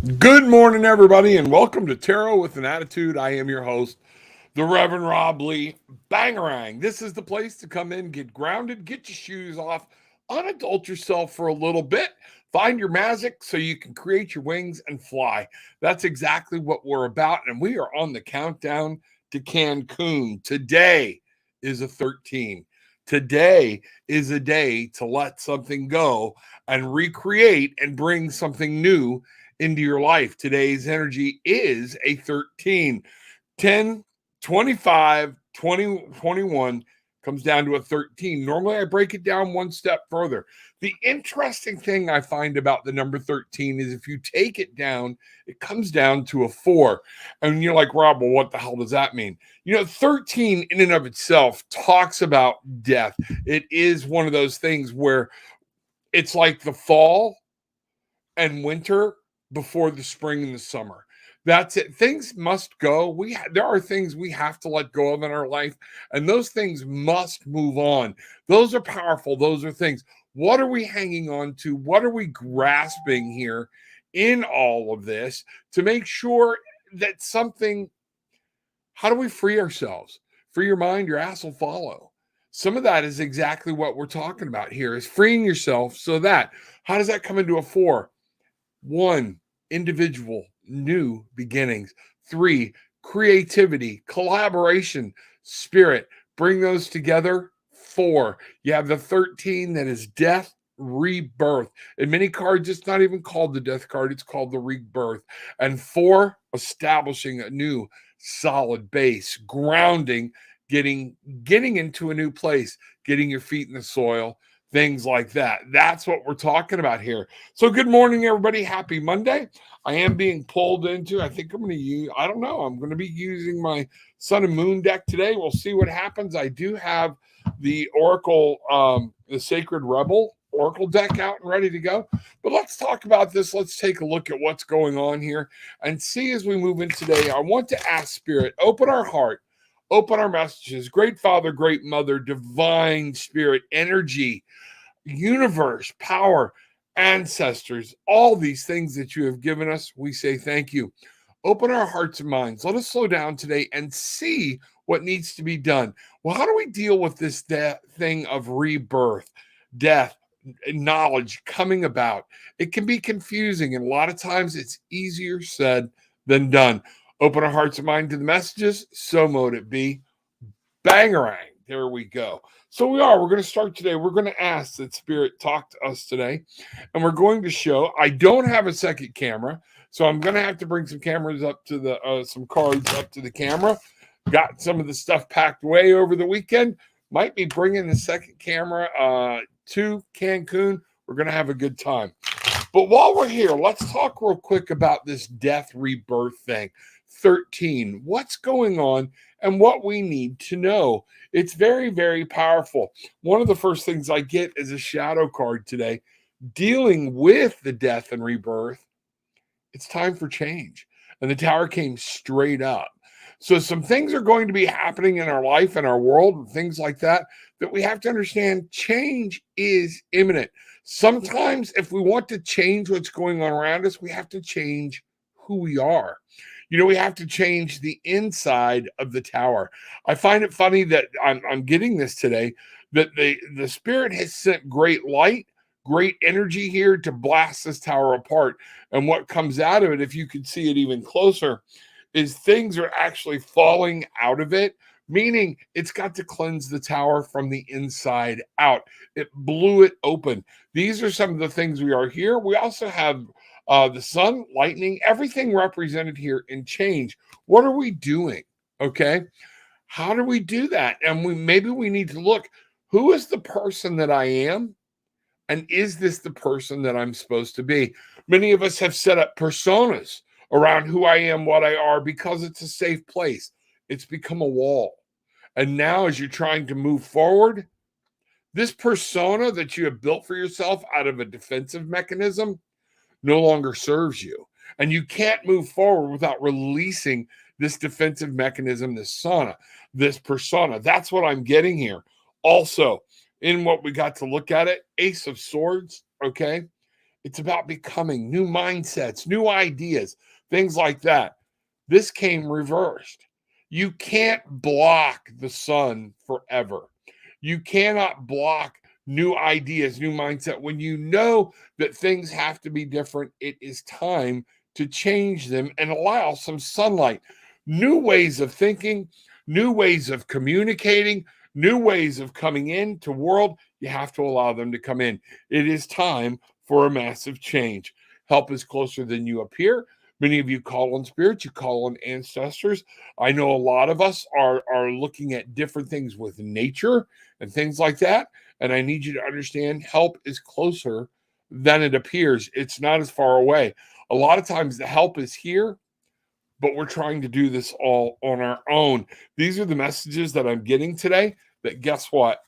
Good morning, everybody, and welcome to Tarot with an Attitude. I am your host, the Reverend Rob Lee Bangarang. This is the place to come in, get grounded, get your shoes off, unadult yourself for a little bit, find your magic so you can create your wings and fly. That's exactly what we're about, and we are on the countdown to Cancun. Today is a 13. Today is a day to let something go and recreate and bring something new into your life. Today's energy is a 13. 10, 25, 20, 21 comes down to a 13. Normally, I break it down one step further. The interesting thing I find about the number 13 is if you take it down, it comes down to a 4. And you're like, Rob, well, what the hell does that mean? 13 in and of itself talks about death. It is one of those things where it's like the fall and winter before the spring and the summer. That's it. Things must go. There are things we have to let go of in our life, and those things must move on. Those are powerful. Those are things. What are we hanging on to? What are we grasping here in all of this to make sure that something? How do we free ourselves? Free your mind, your ass will follow. Some of that is exactly what we're talking about here: is freeing yourself so that. How does that come into a 4? 1, individual, new beginnings. 3, creativity, collaboration, spirit. Bring those together. 4, you have the 13 that is death, rebirth. In many cards, it's not even called the death card, it's called the rebirth. And 4, establishing a new solid base, grounding, getting into a new place, getting your feet in the soil, things like that. That's what we're talking about here. So good morning, everybody. Happy Monday. I am being pulled into, I think I'm going to use, I don't know, I'm going to be using my Sun and Moon deck today. We'll see what happens. I do have the Oracle, the Sacred Rebel Oracle deck out and ready to go. But let's talk about this. Let's take a look at what's going on here and see as we move in today. I want to ask Spirit, open our heart, open our messages. Great Father, great Mother, divine spirit, energy, universe, power, ancestors, all these things that you have given us, we say thank you. Open our hearts and minds. Let us slow down today and see what needs to be done. Well, how do we deal with this thing of rebirth, death, knowledge coming about? It can be confusing, and a lot of times it's easier said than done. Open our hearts and mind to the messages. So mote it be. Bangarang. There we go. So we're going to start today. We're going to ask that Spirit talk to us today. And we're going to show, I don't have a second camera. So I'm going to have to bring some cameras up to some cards up to the camera. Got some of the stuff packed away over the weekend. Might be bringing the second camera to Cancun. We're going to have a good time. But while we're here, let's talk real quick about this death rebirth thing. 13. What's going on and what we need to know. It's very, very powerful. One of the first things I get is a shadow card today dealing with the death and rebirth. It's time for change. And the tower came straight up. So some things are going to be happening in our life and our world and things like that we have to understand change is imminent. Sometimes if we want to change what's going on around us, we have to change who we are. We have to change the inside of the tower. I find it funny that I'm getting this today, that the Spirit has sent great light, great energy here to blast this tower apart. And what comes out of it, if you could see it even closer, is things are actually falling out of it, meaning it's got to cleanse the tower from the inside out. It blew it open. These are some of the things we are here. We also have the sun, lightning, everything represented here in change. What are we doing? Okay. How do we do that? And maybe we need to look, who is the person that I am? And is this the person that I'm supposed to be? Many of us have set up personas around who I am, what I are, because it's a safe place. It's become a wall. And now as you're trying to move forward, this persona that you have built for yourself out of a defensive mechanism no longer serves you. And you can't move forward without releasing this defensive mechanism, this persona. That's what I'm getting here. Also, in what we got to look at it, Ace of Swords, okay? It's about becoming, new mindsets, new ideas, things like that. This came reversed. You can't block the sun forever. You cannot block new ideas, new mindset. When you know that things have to be different, it is time to change them and allow some sunlight, new ways of thinking, new ways of communicating, new ways of coming into world. You have to allow them to come in. It is time for a massive change. Help is closer than you appear. Many of you call on spirits, you call on ancestors. I know a lot of us are looking at different things with nature and things like that. And I need you to understand help is closer than it appears. It's not as far away. A lot of times the help is here, but we're trying to do this all on our own. These are the messages that I'm getting today, that guess what?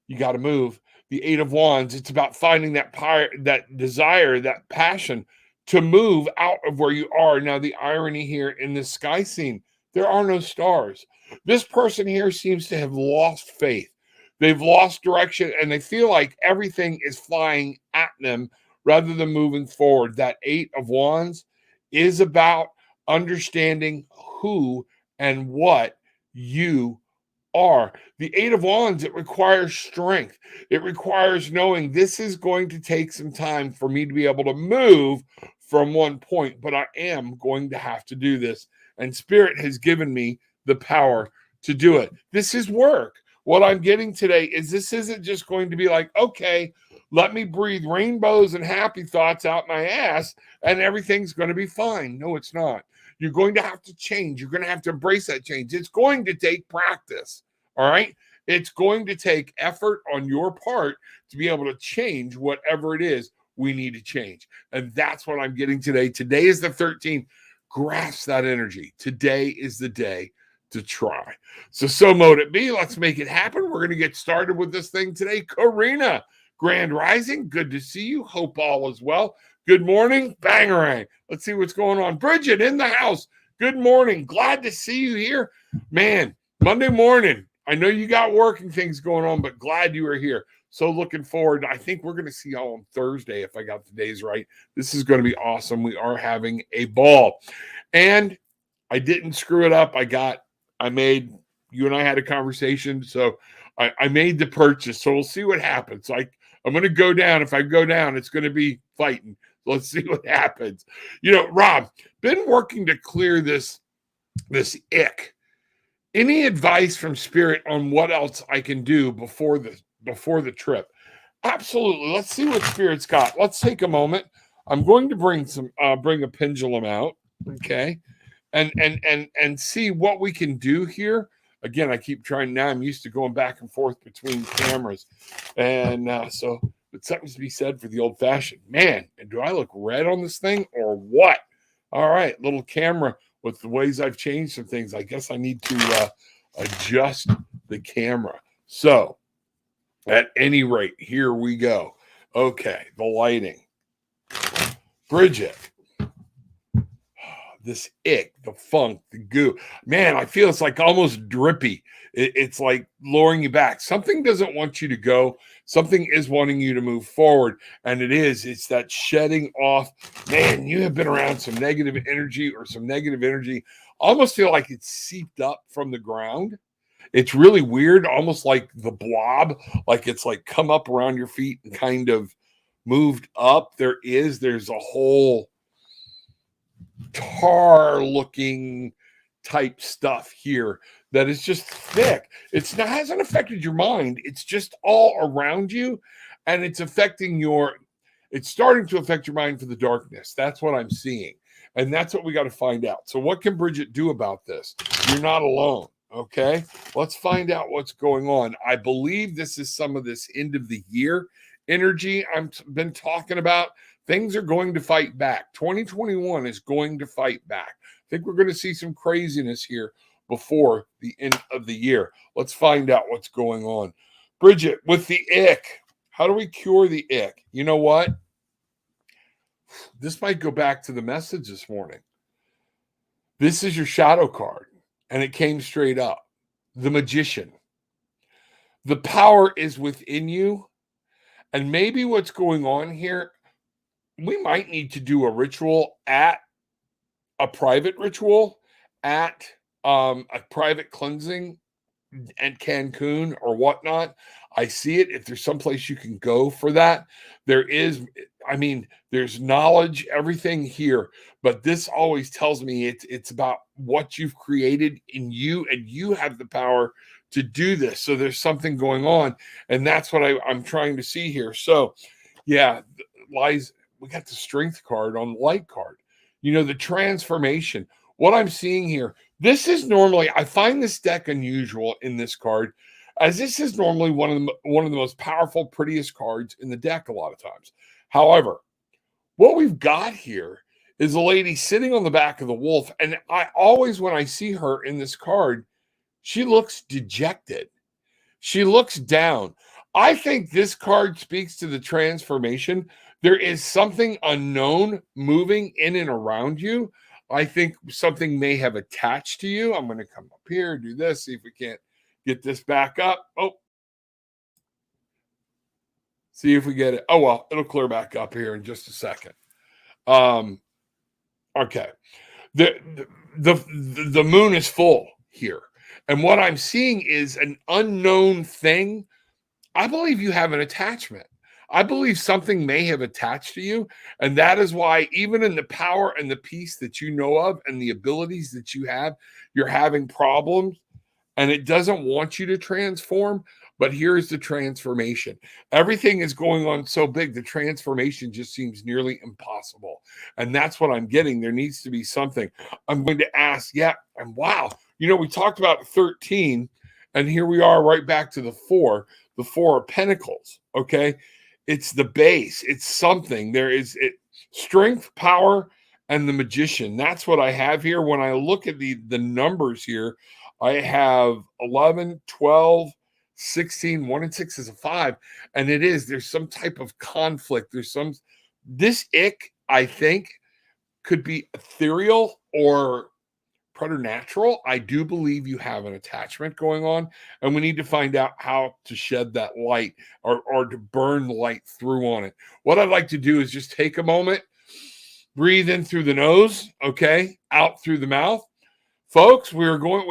You got to move. The Eight of Wands, it's about finding that desire, that passion to move out of where you are. Now, the irony here in this sky scene, there are no stars. This person here seems to have lost faith. They've lost direction and they feel like everything is flying at them rather than moving forward. That Eight of Wands is about understanding who and what you are. The Eight of Wands, it requires strength. It requires knowing this is going to take some time for me to be able to move from one point, but I am going to have to do this. And Spirit has given me the power to do it. This is work. What I'm getting today is this isn't just going to be like, okay, let me breathe rainbows and happy thoughts out my ass and everything's going to be fine. No, it's not. You're going to have to change. You're going to have to embrace that change. It's going to take practice. All right. It's going to take effort on your part to be able to change whatever it is we need to change. And that's what I'm getting today. Today is the 13th. Grasp that energy. Today is the day to try. So mote it be. Let's make it happen. We're going to get started with this thing today. Karina, Grand Rising. Good to see you. Hope all is well. Good morning. Bangarang. Let's see what's going on. Bridget in the house. Good morning. Glad to see you here. Man, Monday morning. I know you got working things going on, but glad you are here. So looking forward. I think we're going to see y'all on Thursday, if I got the days right. This is going to be awesome. We are having a ball. And I didn't screw it up. You and I had a conversation. So I made the purchase. So we'll see what happens. I'm going to go down. If I go down, it's going to be fighting. Let's see what happens. Rob, been working to clear this ick. Any advice from Spirit on what else I can do before the trip? Absolutely. Let's see what Spirit's got. Let's take a moment. I'm going to bring a pendulum out, okay, and see what we can do here. Again, I keep trying. Now I'm used to going back and forth between cameras, and but something's to be said for the old-fashioned. Man, and do I look red on this thing or what? All right, little camera. With the ways I've changed some things, I guess I need to adjust the camera. So, at any rate, here we go. Okay, the lighting. Bridget. This ick, the funk, the goo. Man, I feel it's like almost drippy. It's like lowering you back. Something doesn't want you to go. Something is wanting you to move forward. And it's that shedding off. Man, you have been around some negative energy. Almost feel like it's seeped up from the ground. It's really weird, almost like the blob, like it's like come up around your feet and kind of moved up. There's a whole tar looking type stuff here that is just thick. Hasn't affected your mind. It's just all around you, and it's starting to affect your mind for the darkness. That's what I'm seeing. And that's what we got to find out. So what can Bridget do about this? You're not alone. Okay. Let's find out what's going on. I believe this is some of this end of the year energy I've been talking about. Things are going to fight back. 2021 is going to fight back. I think we're going to see some craziness here before the end of the year. Let's find out what's going on. Bridget, with the ick, how do we cure the ick? You know what? This might go back to the message this morning. This is your shadow card, and it came straight up. The Magician. The power is within you, and maybe what's going on here, we might need to do a ritual at a private ritual at a private cleansing and Cancun or whatnot. I see it. If there's someplace you can go for that, there is. I mean, there's knowledge, everything here, but this always tells me it's about what you've created in you, and you have the power to do this. So there's something going on, and that's what I'm trying to see here. So, yeah, lies. We got the strength card on the light card. The transformation. What I'm seeing here, this is normally, I find this deck unusual in this card, as this is normally one of the most powerful, prettiest cards in the deck a lot of times. However, what we've got here is a lady sitting on the back of the wolf, and I always, when I see her in this card, she looks dejected. She looks down. I think this card speaks to the transformation. There is something unknown moving in and around you. I think something may have attached to you. I'm going to come up here, do this, see if we can't get this back up. Oh, see if we get it. Oh, well, it'll clear back up here in just a second. Okay. The moon is full here. And what I'm seeing is an unknown thing. I believe you have an attachment. I believe something may have attached to you. And that is why, even in the power and the peace that you know of and the abilities that you have, you're having problems. And it doesn't want you to transform. But here's the transformation. Everything is going on so big, the transformation just seems nearly impossible. And that's what I'm getting. There needs to be something. I'm going to ask, yeah, and wow. We talked about 13, and here we are right back to the 4 of Pentacles, okay? It's the base. It's something. There is strength, power, and the Magician. That's what I have here. When I look at the numbers here, I have 11, 12, 16, 1 and 6 is a 5. And there's some type of conflict. This ick, I think, could be ethereal or preternatural. I do believe you have an attachment going on, and we need to find out how to shed that light or to burn the light through on it. What I'd like to do is just take a moment, breathe in through the nose, okay, out through the mouth. Folks, we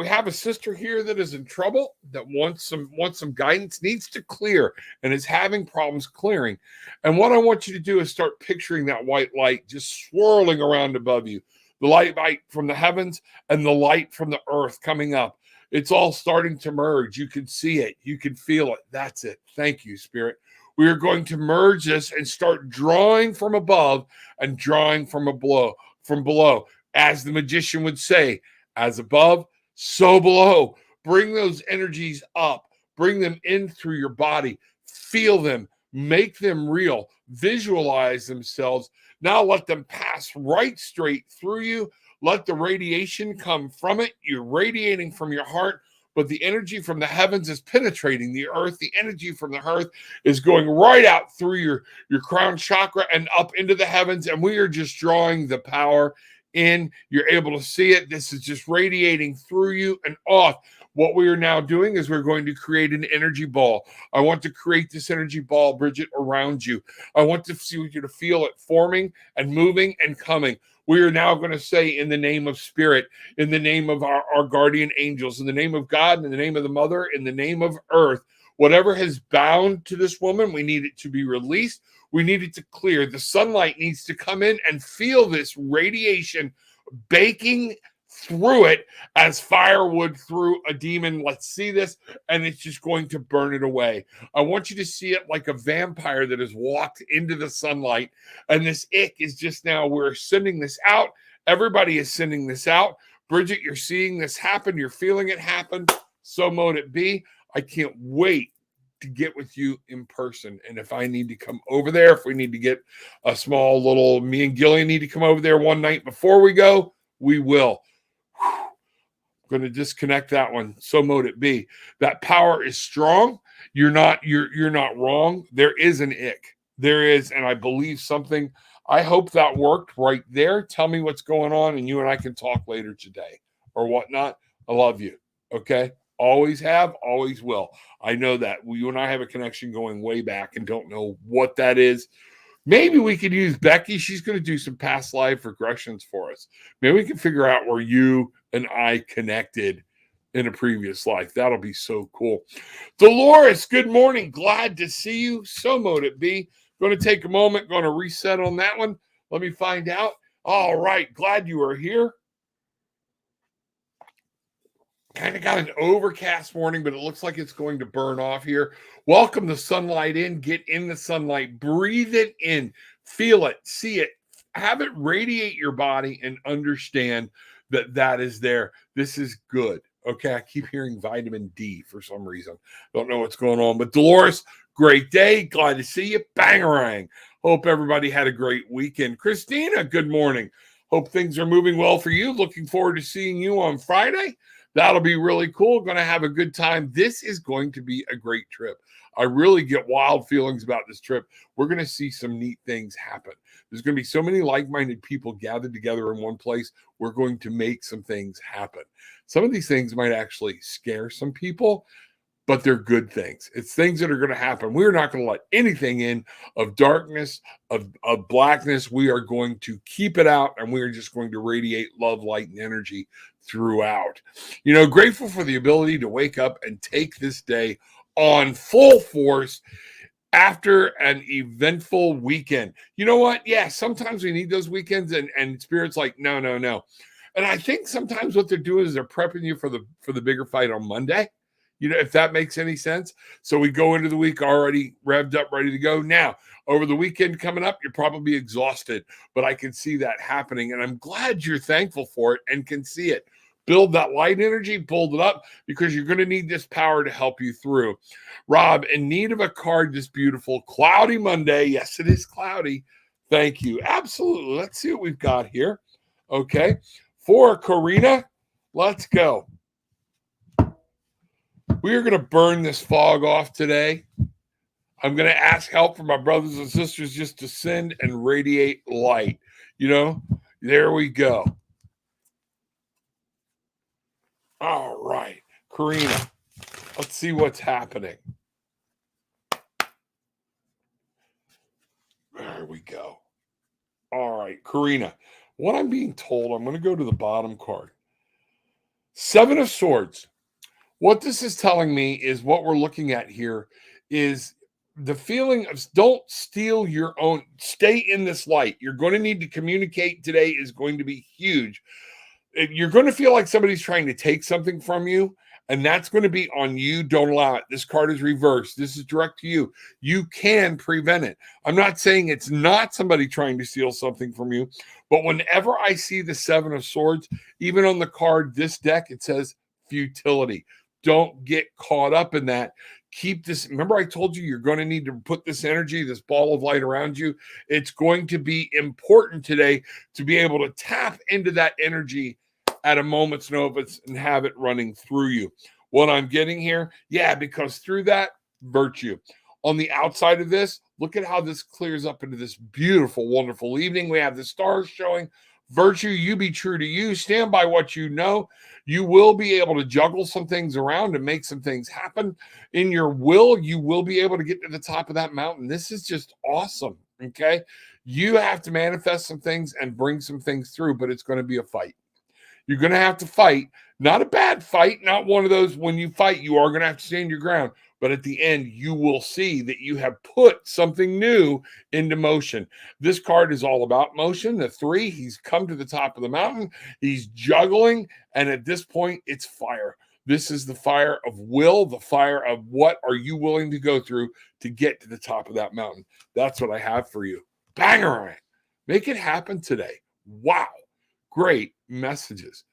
have a sister here that is in trouble, that wants some guidance, needs to clear, and is having problems clearing. And what I want you to do is start picturing that white light just swirling around above you. The light from the heavens and the light from the earth coming up. It's all starting to merge. You can see it. You can feel it. That's it. Thank you, Spirit. We are going to merge this and start drawing from above and drawing from below. As the Magician would say, as above, so below. Bring those energies up. Bring them in through your body. Feel them. Make them real. Visualize themselves. Now let them pass right straight through you. Let the radiation come from it. You're radiating from your heart, but the energy from the heavens is penetrating the earth. The energy from the earth is going right out through your crown chakra and up into the heavens. And we are just drawing the power in. You're able to see it. This is just radiating through you and off. What we are now doing is we're going to create an energy ball. I want to create this energy ball, Bridget, around you. I want you to feel it forming and moving and coming. We are now going to say, in the name of Spirit, in the name of our guardian angels, in the name of God, in the name of the Mother, in the name of Earth, whatever has bound to this woman, we need it to be released. We need it to clear. The sunlight needs to come in and feel this radiation baking through it as firewood through a demon. Let's see this, and it's just going to burn it away. I want you to see it like a vampire that has walked into the sunlight, and this ick is just now, we're sending this out. Everybody is sending this out. Bridget, you're seeing this happen. You're feeling it happen. So mote it be. I can't wait to get with you in person. And if I need to come over there, if we need to get a small little, me and Gillian need to come over there one night before we go, we will. I'm going to disconnect that one. So mote it be. That power is strong. You're not wrong. There is an ick. There is, and I believe something. I hope that worked right there. Tell me what's going on, and you and I can talk later today or whatnot. I love you. Okay. Always have, always will. I know that. You and I have a connection going way back and don't know what that is. Maybe we could use Becky. She's going to do some past life regressions for us. Maybe we can figure out where you and I connected in a previous life. That'll be so cool. Dolores, good morning. Glad to see you. So mote it be. Going to take a moment, going to reset on that one. Let me find out. All right. Glad you are here. Kind of got an overcast morning, but it looks like it's going to burn off here. Welcome the sunlight in. Get in the sunlight. Breathe it in. Feel it. See it. Have it radiate your body and understand that that is there. This is good. Okay. I keep hearing vitamin D for some reason. Don't know what's going on. But Dolores, great day. Glad to see you. Bangarang. Hope everybody had a great weekend. Christina, good morning. Hope things are moving well for you. Looking forward to seeing you on Friday. That'll be really cool. Going to have a good time. This is going to be a great trip. I really get wild feelings about this trip. We're going to see some neat things happen. There's going to be so many like-minded people gathered together in one place. We're going to make some things happen. Some of these things might actually scare some people, but they're good things. It's things that are going to happen. We're not going to let anything in of darkness, of blackness. We are going to keep it out, and we are just going to radiate love, light, and energy throughout. You know, grateful for the ability to wake up and take this day on full force after an eventful weekend. You know what? Yeah, sometimes we need those weekends, and Spirit's like, no. And I think sometimes what they're doing is they're prepping you for the bigger fight on Monday. You know, if that makes any sense. So we go into the week already revved up, ready to go. Now, over the weekend coming up, you're probably exhausted, but I can see that happening. And I'm glad you're thankful for it and can see it. Build that light energy, build it up, because you're going to need this power to help you through. Rob, in need of a card this beautiful cloudy Monday. Yes, it is cloudy. Thank you. Absolutely. Let's see what we've got here. Okay. For Karina, let's go. We are going to burn this fog off today. I'm going to ask help from my brothers and sisters just to send and radiate light. You know, there we go. All right, Karina, let's see what's happening. There we go. All right, Karina, what I'm being told, I'm going to go to the bottom card. 7 of Swords. What this is telling me is what we're looking at here is the feeling of don't steal your own, stay in this light. You're going to need to communicate today is going to be huge. You're going to feel like somebody's trying to take something from you, and that's going to be on you. Don't allow it. This card is reversed. This is direct to you. You can prevent it. I'm not saying it's not somebody trying to steal something from you, but whenever I see the 7 of Swords, even on the card, this deck, it says futility. Don't get caught up in that. Keep this. Remember, I told you you're going to need to put this energy, this ball of light around you. It's going to be important today to be able to tap into that energy at a moment's notice and have it running through you. What I'm getting here, yeah, because through that, virtue. On the outside of this, look at how this clears up into this beautiful, wonderful evening. We have the stars showing. Virtue, you be true to you. Stand by what you know. You will be able to juggle some things around and make some things happen. In your will, you will be able to get to the top of that mountain. This is just awesome, okay? You have to manifest some things and bring some things through, but it's going to be a fight. You're going to have to fight. Not a bad fight, not one of those when you fight, you are going to have to stand your ground. But at the end, you will see that you have put something new into motion. This card is all about motion. The 3, he's come to the top of the mountain. He's juggling. And at this point, it's fire. This is the fire of will, the fire of what are you willing to go through to get to the top of that mountain. That's what I have for you. Bangarang. Make it happen today. Wow. Great messages.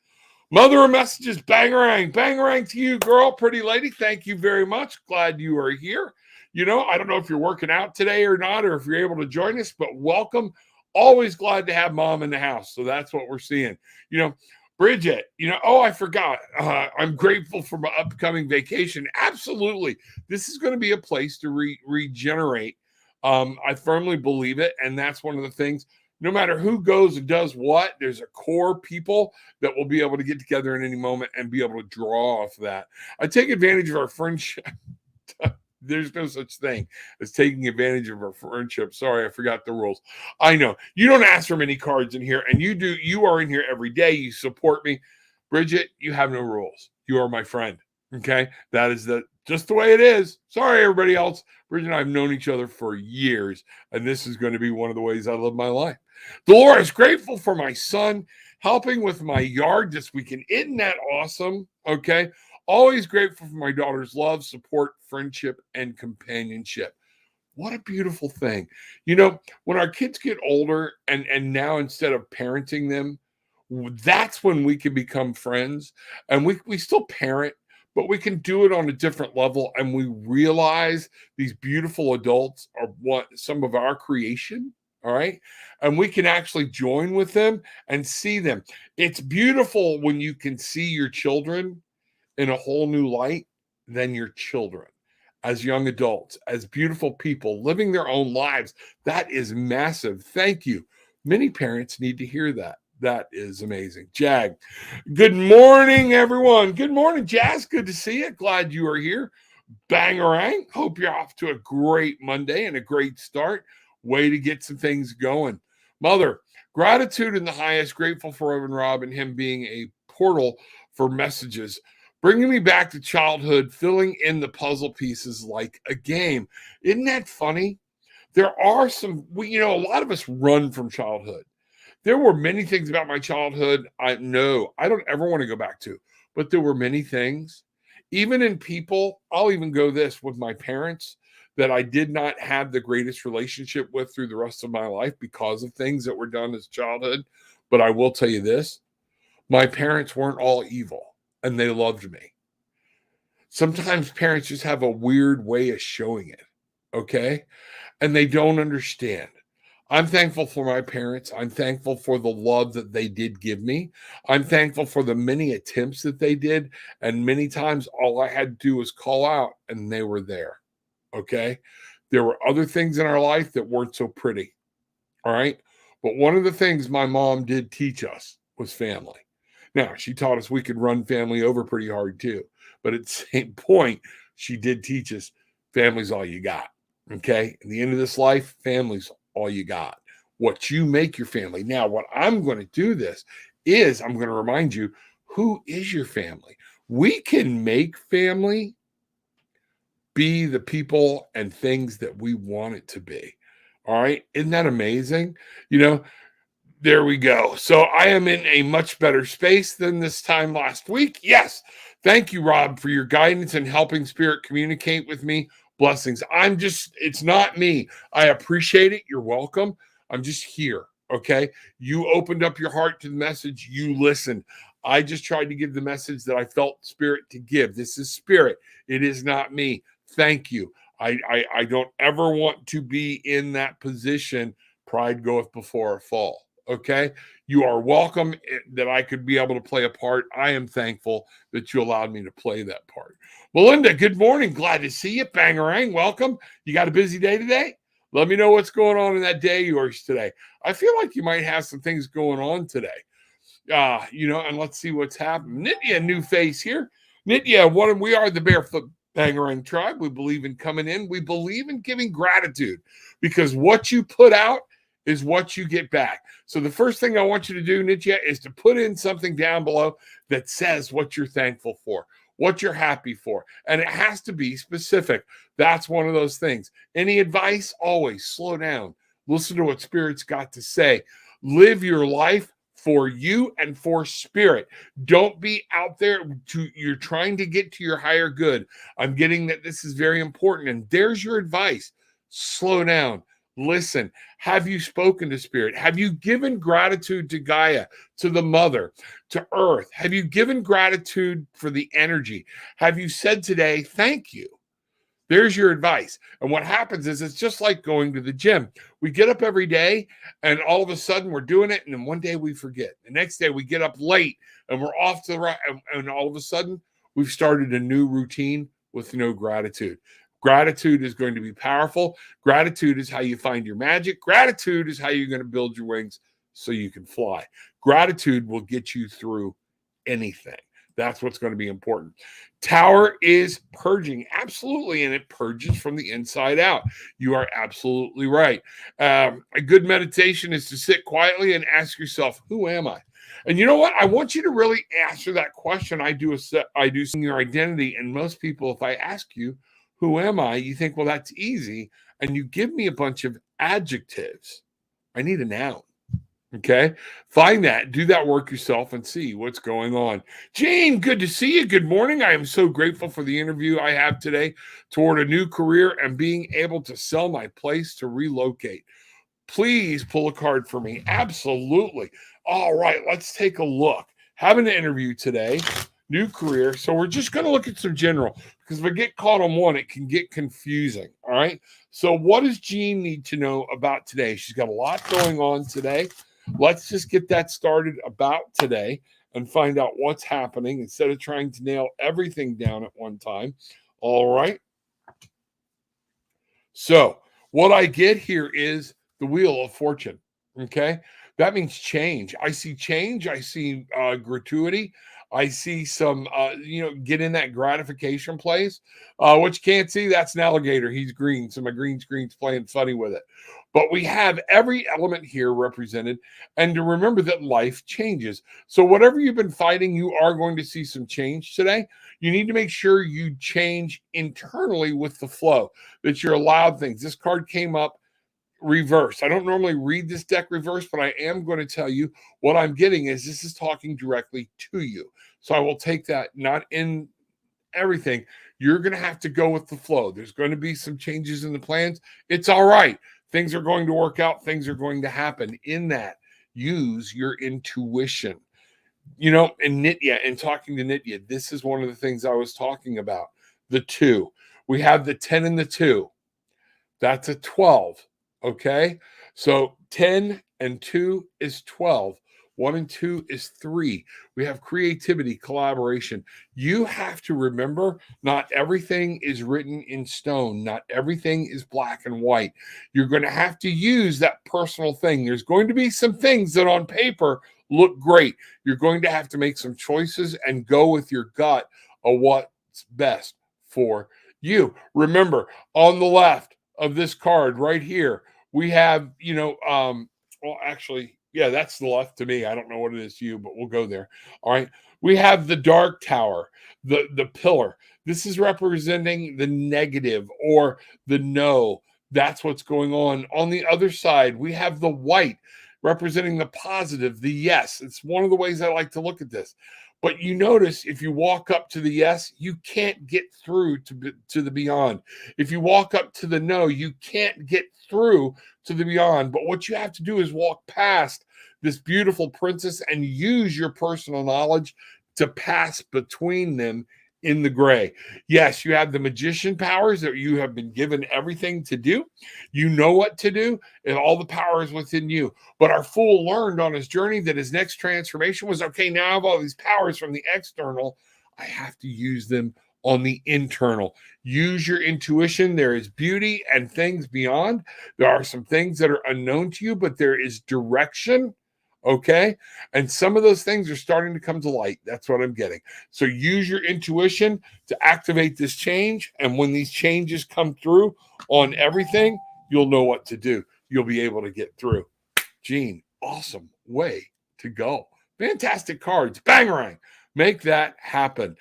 Mother of messages, bangarang. Bangarang to you, girl, pretty lady. Thank you very much. Glad you are here. You know, I don't know if you're working out today or not, or if you're able to join us, but welcome. Always glad to have mom in the house. So that's what we're seeing. You know, Bridget, you know, oh, I forgot. I'm grateful for my upcoming vacation. Absolutely. This is going to be a place to regenerate. I firmly believe it. And that's one of the things. No matter who goes and does what, there's a core people that will be able to get together in any moment and be able to draw off that. I take advantage of our friendship. There's no such thing as taking advantage of our friendship. Sorry, I forgot the rules. I know you don't ask for many cards in here, and you do. You are in here every day. You support me, Bridget. You have no rules. You are my friend. Okay, that is just the way it is. Sorry, everybody else. Bridget and I have known each other for years, and this is going to be one of the ways I live my life. Dolores, grateful for my son helping with my yard this weekend. Isn't that awesome? Okay. Always grateful for my daughter's love, support, friendship, and companionship. What a beautiful thing. You know, when our kids get older and now instead of parenting them, that's when we can become friends. And we still parent, but we can do it on a different level. And we realize these beautiful adults are some of our creation. All right. And we can actually join with them and see them. It's beautiful when you can see your children in a whole new light than your children as young adults, as beautiful people living their own lives. That is massive. Thank you. Many parents need to hear that. That is amazing. Jag, good morning, everyone. Good morning, Jazz. Good to see you. Glad you are here. Bangarang. Hope you're off to a great Monday and a great start. Way to get some things going. Mother, gratitude in the highest. Grateful for Reverend Rob and him being a portal for messages, bringing me back to childhood, filling in the puzzle pieces like a game. Isn't that funny? There are some, a lot of us run from childhood. There were many things about my childhood I don't ever want to go back to, but there were many things, even in people. I'll even go this with my parents that I did not have the greatest relationship with through the rest of my life because of things that were done as childhood. But I will tell you this, my parents weren't all evil and they loved me. Sometimes parents just have a weird way of showing it, okay? And they don't understand. I'm thankful for my parents. I'm thankful for the love that they did give me. I'm thankful for the many attempts that they did. And many times all I had to do was call out and they were there, okay? There were other things in our life that weren't so pretty, all right? But one of the things my mom did teach us was family. Now, she taught us we could run family over pretty hard too. But at the same point, she did teach us family's all you got. Okay. In the end of this life, family's all you got. What you make your family. Now, what I'm going to do this is I'm going to remind you, who is your family? We can make family be the people and things that we want it to be. All right. Isn't that amazing? There we go. So I am in a much better space than this time last week. Yes. Thank you, Rob, for your guidance and helping Spirit communicate with me. Blessings. It's not me. I appreciate it. You're welcome. I'm just here. Okay. You opened up your heart to the message. You listened. I just tried to give the message that I felt Spirit to give. This is Spirit. It is not me. Thank you. I don't ever want to be in that position. Pride goeth before a fall. Okay. You are welcome that I could be able to play a part. I am thankful that you allowed me to play that part. Melinda, good morning. Glad to see you. Bangarang, welcome. You got a busy day today? Let me know what's going on in that day of yours today. I feel like you might have some things going on today. And let's see what's happening. Nitya, new face here. Nitya, we are the Barefoot Bangarang tribe. We believe in coming in. We believe in giving gratitude because what you put out is what you get back. So the first thing I want you to do, Nitya, is to put in something down below that says what you're thankful for, what you're happy for. And it has to be specific. That's one of those things. Any advice? Always slow down. Listen to what Spirit's got to say. Live your life for you and for Spirit. Don't be out there you're trying to get to your higher good. I'm getting that this is very important. And there's your advice. Slow down. Listen, have you spoken to Spirit? Have you given gratitude to Gaia, to the Mother, to Earth? Have you given gratitude for the energy? Have you said today, thank you? There's your advice. And what happens is it's just like going to the gym. We get up every day and all of a sudden we're doing it. And then one day we forget. The next day we get up late and we're off to the right. And all of a sudden we've started a new routine with no gratitude. Gratitude is going to be powerful. Gratitude is how you find your magic. Gratitude is how you're going to build your wings so you can fly. Gratitude will get you through anything. That's what's going to be important. Tower is purging, absolutely, and it purges from the inside out. You are absolutely right. A good meditation is to sit quietly and ask yourself, "Who am I?" And you know what? I want you to really answer that question. I do your identity, and most people, if I ask you, "Who am I?" you think, "Well, that's easy," and you give me a bunch of adjectives. I need a noun. Okay. Find that, do that work yourself and see what's going on. Jane, good to see you. Good morning. I am so grateful for the interview I have today toward a new career and being able to sell my place to relocate. Please pull a card for me. Absolutely. All right, let's take a look. Having an interview today, new career. So we're just going to look at some general because if I get caught on one, it can get confusing. All right. So what does Jean need to know about today? She's got a lot going on today. Let's just get that started about today and find out what's happening instead of trying to nail everything down at one time. All right. So what I get here is the Wheel of Fortune. Okay. That means change. I see change. I see gratuity. I see some, get in that gratification place. What you can't see, that's an alligator. He's green. So my green screen's playing funny with it. But we have every element here represented. And to remember that life changes. So whatever you've been fighting, you are going to see some change today. You need to make sure you change internally with the flow, that you're allowed things. This card came up reverse. I don't normally read this deck reverse, but I am going to tell you what I'm getting is this is talking directly to you. So I will take that, not in everything. You're going to have to go with the flow. There's going to be some changes in the plans. It's all right. Things are going to work out. Things are going to happen. In that, use your intuition. And Nitya, and talking to Nitya, this is one of the things I was talking about. The 2. We have the 10 and the 2. That's a 12. Okay. So 10 and 2 is 12. 1 and 2 is 3. We have creativity, collaboration. You have to remember not everything is written in stone. Not everything is black and white. You're going to have to use that personal thing. There's going to be some things that on paper look great. You're going to have to make some choices and go with your gut of what's best for you. Remember, on the left of this card right here, we have, that's the left to me. I don't know what it is to you, but we'll go there. All right. We have the Dark Tower, the pillar. This is representing the negative or the no. That's what's going on. On the other side, we have the white representing the positive, the yes. It's one of the ways I like to look at this. But you notice if you walk up to the yes, you can't get through to the beyond. If you walk up to the no, you can't get through to the beyond. But what you have to do is walk past this beautiful princess and use your personal knowledge to pass between them in the gray. Yes, you have the magician powers that you have been given everything to do. You know what to do, and all the power is within you. But our fool learned on his journey that his next transformation was, okay, now I have all these powers from the external. I have to use them on the internal. Use your intuition. There is beauty and things beyond. There are some things that are unknown to you, but there is direction. Okay. And some of those things are starting to come to light. That's what I'm getting. So use your intuition to activate this change. And when these changes come through on everything, you'll know what to do. You'll be able to get through. Gene, awesome way to go. Fantastic cards. Bangarang. Make that happen.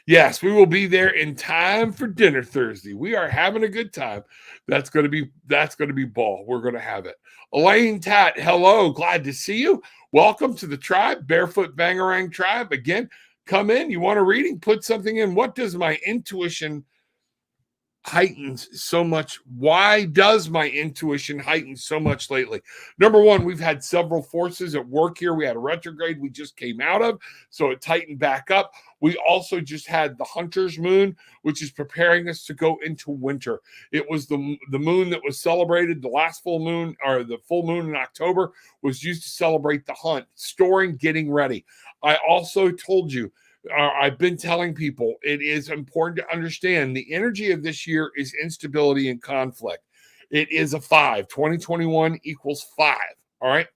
Yes, we will be there in time for dinner Thursday. We are having a good time. That's going to be ball. We're going to have it. Elaine Tat, hello. Glad to see you. Welcome to the tribe, Barefoot Bangarang tribe. Again, come in. You want a reading? Put something in. What does my intuition heightens so much? Why does my intuition heighten so much lately? Number one, we've had several forces at work here. We had a retrograde we just came out of, so it tightened back up. We also just had the Hunter's Moon, which is preparing us to go into winter. It was the moon that was celebrated. The last full moon, or the full moon in October, was used to celebrate the hunt, storing, getting ready. I also told you, I've been telling people it is important to understand the energy of this year is instability and conflict. It is a 5. 2021 equals 5. All right.